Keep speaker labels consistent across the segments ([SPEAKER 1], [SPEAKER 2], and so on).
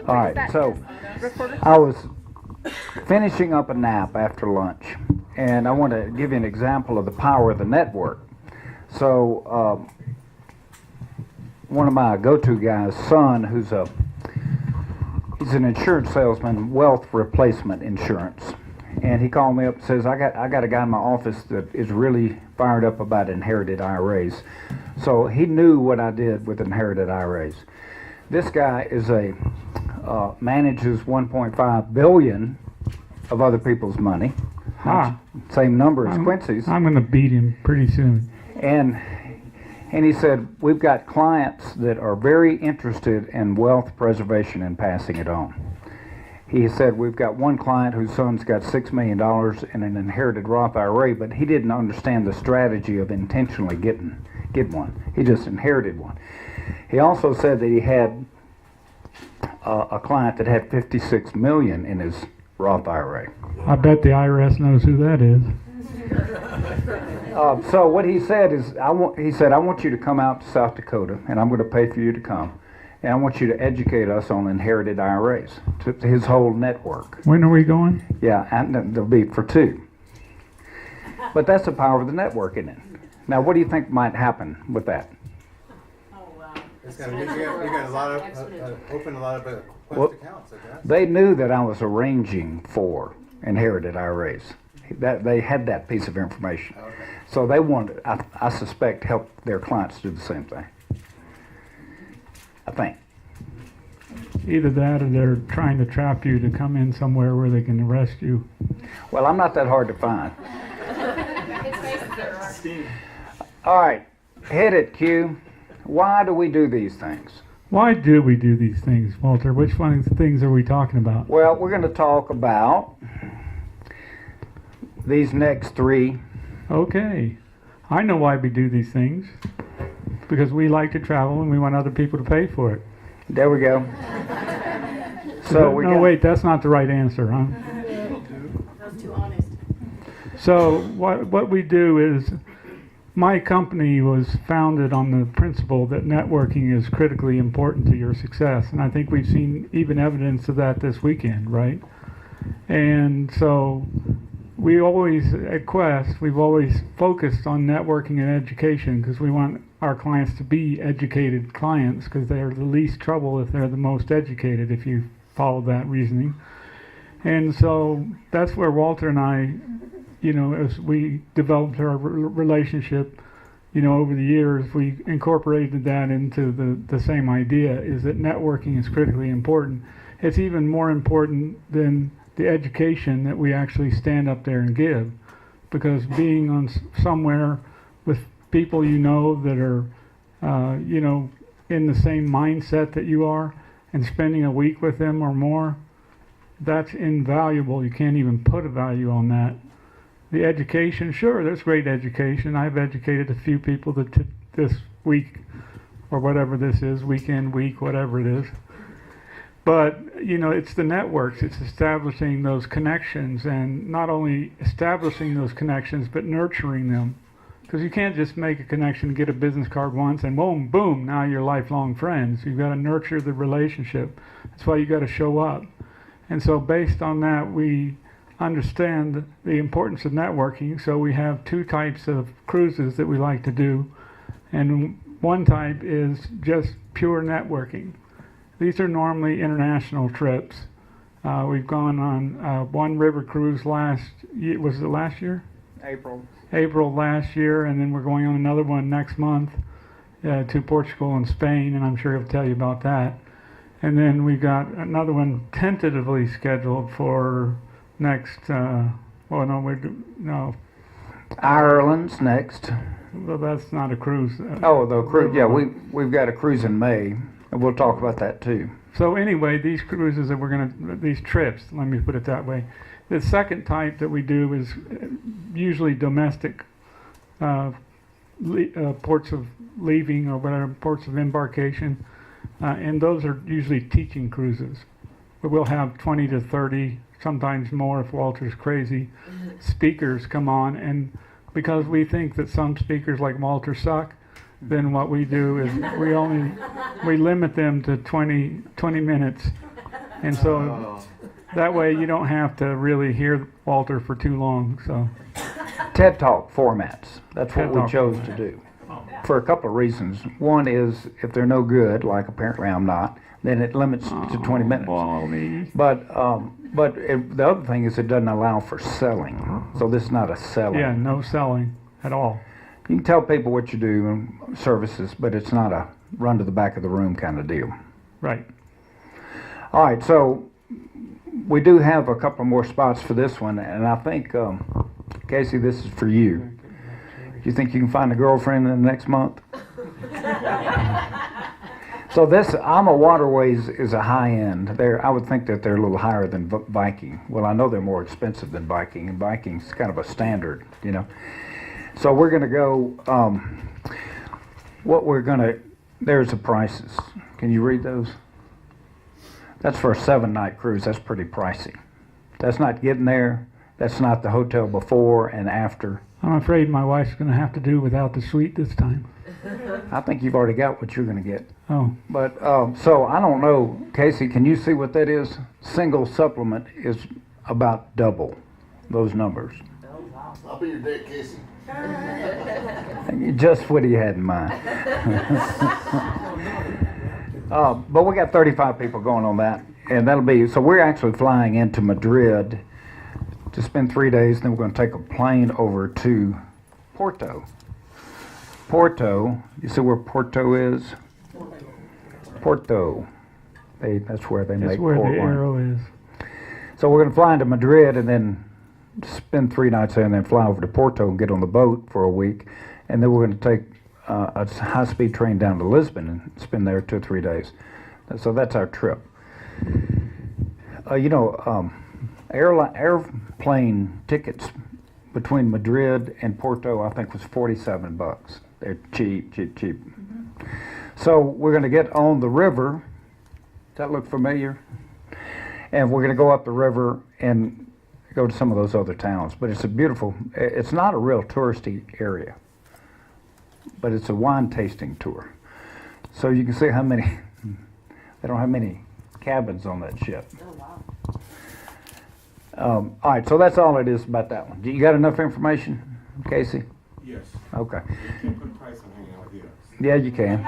[SPEAKER 1] All right, so I was finishing up a nap after lunch, and I want to give you an example of the power of the network. So one of my go-to guys' son, he's an insurance salesman, wealth replacement insurance, and he called me up and says, I got a guy in my office that is really fired up about inherited IRAs. So he knew what I did with inherited IRAs. This guy is manages 1.5 billion of other people's money. Same number as Quincy's.
[SPEAKER 2] I'm going to beat him pretty soon.
[SPEAKER 1] And he said, we've got clients that are very interested in wealth preservation and passing it on. He said, we've got one client whose son's got $6 million in an inherited Roth IRA, but he didn't understand the strategy of intentionally get one. He just inherited one. He also said that he had a client that had $56 million in his Roth IRA.
[SPEAKER 2] I bet the IRS knows who that is.
[SPEAKER 1] So what he said is, I want you to come out to South Dakota, and I'm going to pay for you to come, and I want you to educate us on inherited IRAs, to his whole network.
[SPEAKER 2] When are we going?
[SPEAKER 1] Yeah, and there'll be for 2. But that's the power of the network, isn't it? Now, what do you think might happen with that?
[SPEAKER 3] It's going to you got a lot of open a lot of Quest accounts, I guess.
[SPEAKER 1] They knew that I was arranging for inherited IRAs. That they had that piece of information.
[SPEAKER 3] Okay.
[SPEAKER 1] So they wanted, I suspect, help their clients do the same thing. I think.
[SPEAKER 2] Either that or they're trying to trap you to come in somewhere where they can arrest you.
[SPEAKER 1] Well, I'm not that hard to find. All right, hit it, Q. Why do we do these things?
[SPEAKER 2] Why do we do these things, Walter? Which one of the things are we talking about?
[SPEAKER 1] Well, we're going to talk about these next 3.
[SPEAKER 2] Okay. I know why we do these things. Because we like to travel and we want other people to pay for it.
[SPEAKER 1] There we go. So
[SPEAKER 2] wait, that's not the right answer, huh?
[SPEAKER 4] That's too honest.
[SPEAKER 2] So what we do is, my company was founded on the principle that networking is critically important to your success, and I think we've seen even evidence of that this weekend, right? And so we always, at Quest, we've always focused on networking and education because we want our clients to be educated clients because they're the least trouble if they're the most educated, if you follow that reasoning. And so that's where Walter and I, as we developed our relationship, over the years, we incorporated that into the same idea, is that networking is critically important. It's even more important than the education that we actually stand up there and give, because being on somewhere with people that are, in the same mindset that you are, and spending a week with them or more, that's invaluable. You can't even put a value on that. The education, sure, there's great education. I've educated a few people this week, or whatever this is, weekend, week, whatever it is. But, it's the networks. It's establishing those connections, and not only establishing those connections, but nurturing them. Because you can't just make a connection, get a business card once, and boom, boom, now you're lifelong friends. You've got to nurture the relationship. That's why you got to show up. And so based on that, we understand the importance of networking. So we have 2 types of cruises that we like to do. And one type is just pure networking. These are normally international trips. We've gone on one river cruise last year. Was it last year? April last year, and then we're going on another one next month to Portugal and Spain, and I'm sure he'll tell you about that. And then we got another one tentatively scheduled for next.
[SPEAKER 1] Ireland's next.
[SPEAKER 2] Well, that's not a cruise.
[SPEAKER 1] The cruise. Yeah, we've got a cruise in May, and we'll talk about that too.
[SPEAKER 2] So anyway, these cruises that these trips, let me put it that way. The second type that we do is usually domestic ports of leaving or whatever, ports of embarkation, and those are usually teaching cruises. But we'll have 20 to 30, sometimes more if Walter's crazy, speakers come on, and because we think that some speakers like Walter suck, then what we do is we limit them to 20 minutes And so that way you don't have to really hear Walter for too long. So
[SPEAKER 1] TED Talk formats. That's what
[SPEAKER 2] TED
[SPEAKER 1] we
[SPEAKER 2] Talk
[SPEAKER 1] chose to do. For a couple of reasons. One is if they're no good, like apparently I'm not, then it limits to 20 minutes.
[SPEAKER 2] Well, me.
[SPEAKER 1] But the other thing is it doesn't allow for selling. So this is not a selling.
[SPEAKER 2] Yeah, no selling at all.
[SPEAKER 1] You can tell people what you do and services, but it's not a run to the back of the room kind of deal.
[SPEAKER 2] Right.
[SPEAKER 1] All right, so we do have a couple more spots for this one, and I think, Casey, this is for you. Do you think you can find a girlfriend in the next month? So this Alma Waterways is a high end. I would think that they're a little higher than Viking. Well, I know they're more expensive than Viking, and Viking's kind of a standard, you know. So we're going to go, there's the prices. Can you read those? That's for a 7-night cruise. That's pretty pricey. That's not getting there. That's not the hotel before and after.
[SPEAKER 2] I'm afraid my wife's going to have to do without the suite this time.
[SPEAKER 1] I think you've already got what you're going to get.
[SPEAKER 2] Oh,
[SPEAKER 1] But, so I don't know, Casey, can you see what that is? Single supplement is about double those numbers.
[SPEAKER 5] I'll be your date, Casey.
[SPEAKER 1] Just what he had in mind. But we got 35 people going on that, and that'll be, so we're actually flying into Madrid to spend 3 days, then we're going to take a plane over to Porto. Porto, you see where Porto is? Porto. That's where they
[SPEAKER 2] that's
[SPEAKER 1] make
[SPEAKER 2] where
[SPEAKER 1] port
[SPEAKER 2] the
[SPEAKER 1] wine.
[SPEAKER 2] arrow is.
[SPEAKER 1] So we're going to fly into Madrid and then spend 3 nights there and then fly over to Porto and get on the boat for a week. And then we're going to take a high-speed train down to Lisbon and spend there 2 or 3 days. So that's our trip. Airplane tickets between Madrid and Porto, I think, was $47. They're cheap. So we're going to get on the river. Does that look familiar? And we're going to go up the river and go to some of those other towns. But it's it's not a real touristy area, but it's a wine tasting tour. So you can see how many, they don't have many cabins on that ship. All right, so that's all it is about that one. You got enough information, Casey?
[SPEAKER 3] Yes.
[SPEAKER 1] Okay.
[SPEAKER 3] You can't put a price on hanging out here.
[SPEAKER 1] Yeah, you can.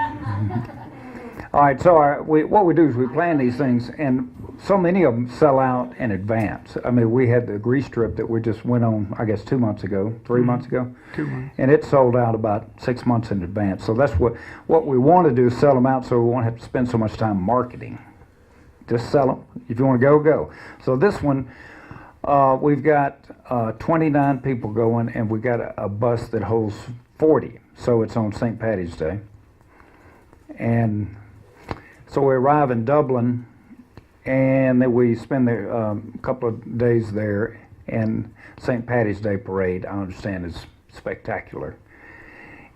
[SPEAKER 1] All right, so what we do is we plan these things, and so many of them sell out in advance. I mean, we had the Greece trip that we just went on, I guess, 2 months ago, 3 months ago.
[SPEAKER 2] 2 months.
[SPEAKER 1] And it sold out about 6 months in advance. So that's what we want to do is sell them out so we won't have to spend so much time marketing. Just sell them. If you want to go, go. So this one, we've got 29 people going, and we got a bus that holds 40. So it's on St. Paddy's Day. And so we arrive in Dublin, and then we spend a couple of days there. And St. Paddy's Day parade, I understand, is spectacular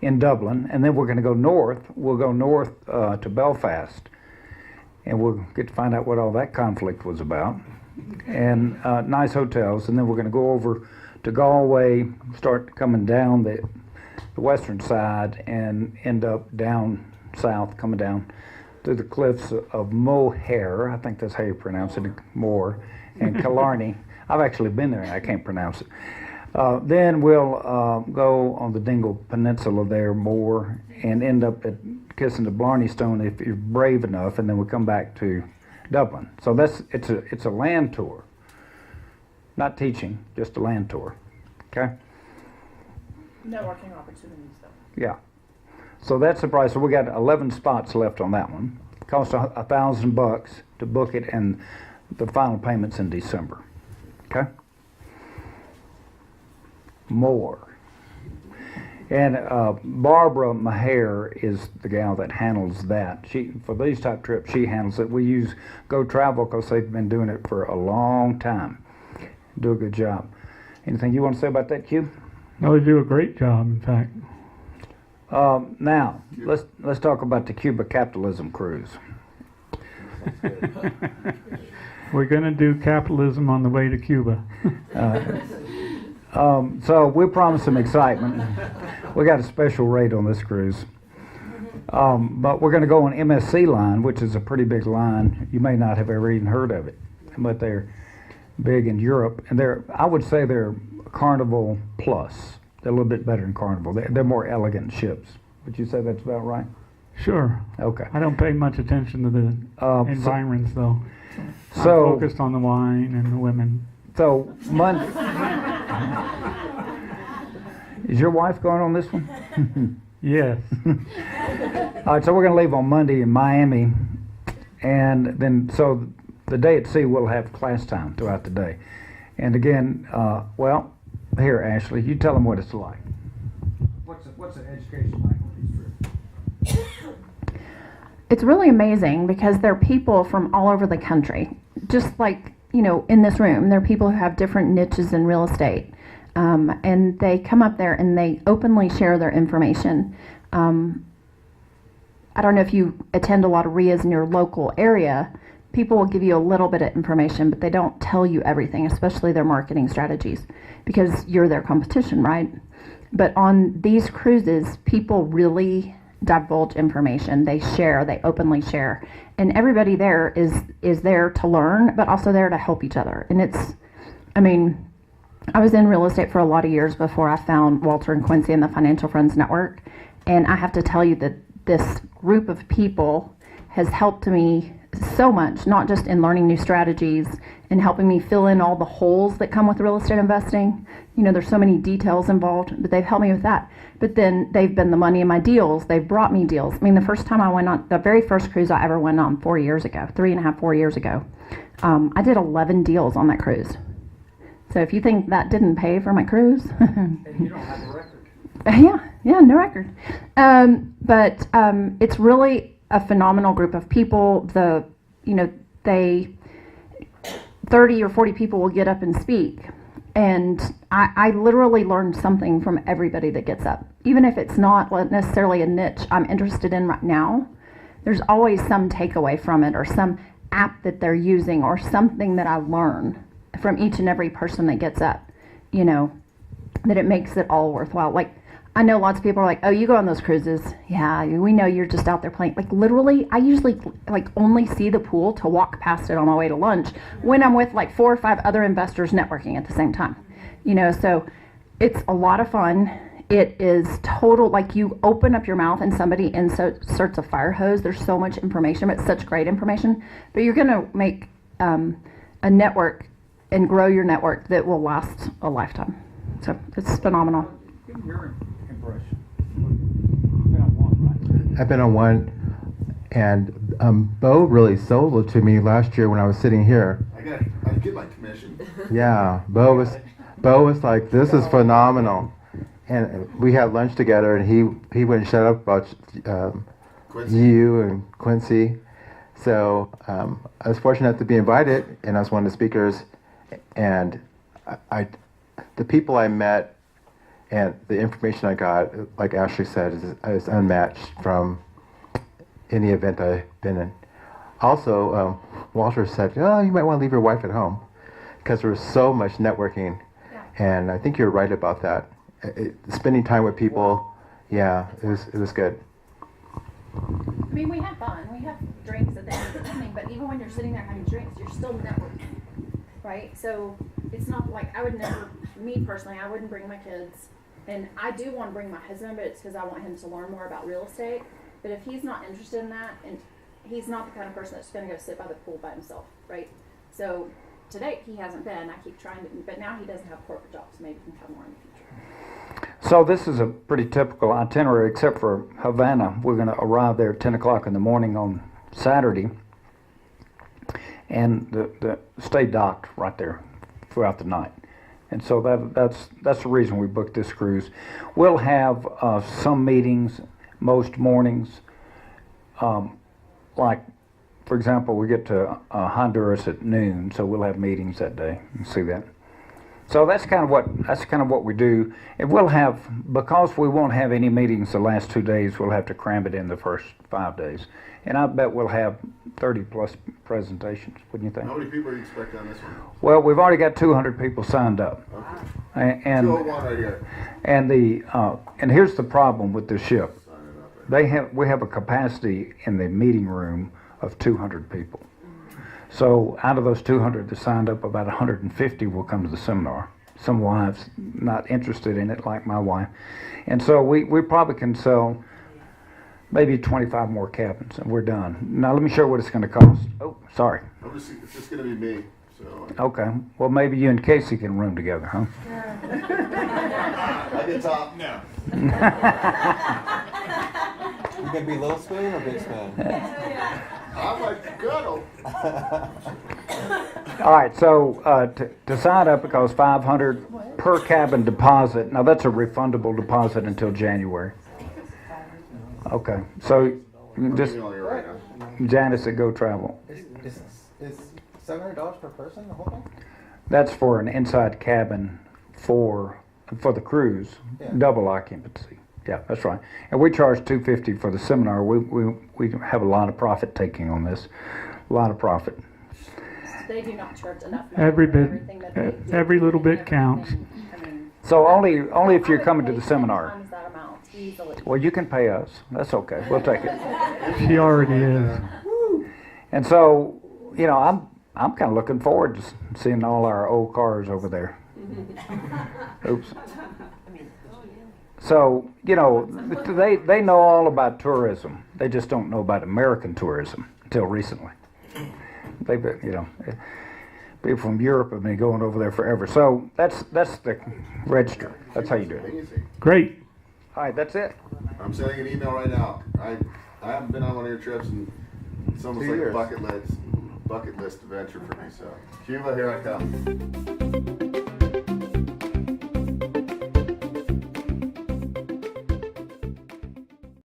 [SPEAKER 1] in Dublin. And then we're going to go north. We'll go north to Belfast, and we'll get to find out what all that conflict was about. And nice hotels. And then we're going to go over to Galway, start coming down the western side, and end up down south, coming down through the cliffs of Moher, I think that's how you pronounce it, Moher, and Killarney. I've actually been there and I can't pronounce it. Then we'll go on the Dingle Peninsula there more and end up at kissing the Blarney Stone if you're brave enough, and then we'll come back to Dublin. So it's a land tour, not teaching, just a land tour. Okay.
[SPEAKER 4] Networking opportunities, though.
[SPEAKER 1] Yeah. So that's the price. So we got 11 spots left on that one. It costs $1,000 to book it, and the final payment's in December. Okay. More. And Barbara Maher is the gal that handles that. For these type trips, she handles it. We use Go Travel because they've been doing it for a long time. Do a good job. Anything you want to say about that, Q?
[SPEAKER 2] No, they do a great job, in fact.
[SPEAKER 1] Now, let's talk about the Cuba Capitalism Cruise.
[SPEAKER 2] We're going to do capitalism on the way to Cuba.
[SPEAKER 1] So we promised some excitement. We got a special rate on this cruise. But we're going to go on MSC line, which is a pretty big line. You may not have ever even heard of it, but they're big in Europe, and I would say they're Carnival Plus. They're a little bit better than Carnival. They're more elegant ships. Would you say that's about right?
[SPEAKER 2] Sure.
[SPEAKER 1] Okay.
[SPEAKER 2] I don't pay much attention to the environments, though. I'm
[SPEAKER 1] So,
[SPEAKER 2] focused on the wine and the women.
[SPEAKER 1] so Monday. Is your wife going on this one?
[SPEAKER 2] Yes.
[SPEAKER 1] All right, so we're going to leave on Monday in Miami, and then so the day at sea we'll have class time throughout the day. And again, well, here Ashley, you tell them what it's like. What's the education like on these trips?
[SPEAKER 6] It's really amazing because there are people from all over the country. Just like, in this room, there are people who have different niches in real estate. And they come up there and they openly share their information. I don't know if you attend a lot of RIAs in your local area. People will give you a little bit of information, but they don't tell you everything, especially their marketing strategies, because you're their competition, right? But on these cruises, people really divulge information. They share, they openly share. And everybody there is there to learn, but also there to help each other. And I was in real estate for a lot of years before I found Walter and Quincy and the Financial Friends Network. And I have to tell you that this group of people has helped me so much, not just in learning new strategies and helping me fill in all the holes that come with real estate investing. There's so many details involved, but they've helped me with that. But then they've been the money in my deals. They've brought me deals. The very first cruise I ever went on 4 years ago, 3.5, 4 years ago, I did 11 deals on that cruise. So if you think that didn't pay for my cruise.
[SPEAKER 1] And you don't have a record.
[SPEAKER 6] Yeah, no record. But it's really a phenomenal group of people. 30 or 40 people will get up and speak. And I literally learned something from everybody that gets up. Even if it's not necessarily a niche I'm interested in right now, there's always some takeaway from it or some app that they're using or something that I learn from each and every person that gets up, that it makes it all worthwhile. Like, I know lots of people are like, oh, you go on those cruises. Yeah, we know you're just out there playing. Like, literally, I usually only see the pool to walk past it on my way to lunch when I'm with 4 or 5 other investors networking at the same time. So it's a lot of fun. It is total, you open up your mouth and somebody inserts a fire hose. There's so much information, but such great information. But you're going to make a network and grow your network that will last a lifetime. So it's phenomenal.
[SPEAKER 1] Give me your impression. You've been on one, right?
[SPEAKER 3] I've been on one, and Bo really sold it to me last year when I was sitting here.
[SPEAKER 5] I get my commission.
[SPEAKER 3] Yeah, Bo was like, this is phenomenal. And we had lunch together, and he wouldn't shut up about
[SPEAKER 5] Quincy.
[SPEAKER 3] you and Quincy. So I was fortunate to be invited, and I was one of the speakers. And the people I met and the information I got, like Ashley said, is unmatched from any event I've been in. Also, Walter said, oh, you might want to leave your wife at home because there was so much networking.
[SPEAKER 6] Yeah.
[SPEAKER 3] And I think you're right about that. Spending time with people, yeah, it was good.
[SPEAKER 6] We had fun. We had drinks at the end of the evening, but even when you're sitting there having drinks, you're still networking, right? So it's not like I would never, me personally, I wouldn't bring my kids. And I do want to bring my husband, but it's because I want him to learn more about real estate. But if he's not interested in that, and he's not the kind of person that's going to go sit by the pool by himself, right? So to date, he hasn't been. I keep trying to, but now he doesn't have corporate jobs. Maybe he can come more in the future.
[SPEAKER 1] So this is a pretty typical itinerary, except for Havana. We're going to arrive there at 10 o'clock in the morning on Saturday, and the stay docked right there throughout the night. And so that's the reason we booked this cruise. We'll have some meetings most mornings. Like, for example, we get to Honduras at noon, so we'll have meetings that day. You see that? So that's kind of what we do. And we'll have, because we won't have any meetings the last 2 days, we'll have to cram it in the first 5 days. And I bet we'll have 30 plus presentations, wouldn't you think?
[SPEAKER 5] How many people are you expecting on this one?
[SPEAKER 1] Well, we've already got 200 people signed up.
[SPEAKER 5] Okay.
[SPEAKER 1] And
[SPEAKER 5] 201 right here.
[SPEAKER 1] and here's the problem with this ship.
[SPEAKER 5] Sign it up.
[SPEAKER 1] we have a capacity in the meeting room of 200 people. So out of those 200 that signed up, about 150 will come to the seminar. Some wives not interested in it, like my wife. And so we probably can sell maybe 25 more cabins, and we're done. Now let me show you what it's going to cost. Oh, sorry.
[SPEAKER 5] It's just gonna be me, so.
[SPEAKER 1] Okay. Well, maybe you and Casey can room together, huh?
[SPEAKER 5] I get top. No.
[SPEAKER 7] You gonna be little spoon or big spoon?
[SPEAKER 5] I like to cuddle.
[SPEAKER 1] All right, so to sign up, it costs $500 per cabin deposit. Now that's a refundable deposit until January. Okay, so you just
[SPEAKER 5] Emailing you right now.
[SPEAKER 1] Janice at Go Travel.
[SPEAKER 7] Is $700 per person the whole thing?
[SPEAKER 1] That's for an inside cabin for the cruise,
[SPEAKER 7] Yeah.
[SPEAKER 1] double occupancy. Yeah, that's right. And we charge $250 for the seminar. We have a lot of profit taking on this, a lot of profit.
[SPEAKER 4] They do not charge enough money
[SPEAKER 2] Every
[SPEAKER 4] for
[SPEAKER 2] bit,
[SPEAKER 4] everything that they do.
[SPEAKER 2] every little bit
[SPEAKER 4] Everything.
[SPEAKER 2] counts.
[SPEAKER 4] I mean,
[SPEAKER 1] So only if you're
[SPEAKER 4] I would
[SPEAKER 1] coming to
[SPEAKER 4] pay
[SPEAKER 1] the
[SPEAKER 4] 10
[SPEAKER 1] seminar.
[SPEAKER 4] times that amount easily.
[SPEAKER 1] Well, you can pay us. That's okay. We'll take it.
[SPEAKER 2] She already is.
[SPEAKER 1] And so, you know, I'm kind of looking forward to seeing all our old cars over there. Oops. So, you know, they know all about tourism. They just don't know about American tourism until recently. They've been, you know, people from Europe have been going over there forever. So that's the register. That's how you do it.
[SPEAKER 5] Easy.
[SPEAKER 2] Great.
[SPEAKER 1] All right, that's it.
[SPEAKER 5] I'm sending an email right now. I haven't been on one of your trips, and it's almost
[SPEAKER 3] 2
[SPEAKER 5] like
[SPEAKER 3] years.
[SPEAKER 5] a bucket list adventure for me. So, Cuba, here I come.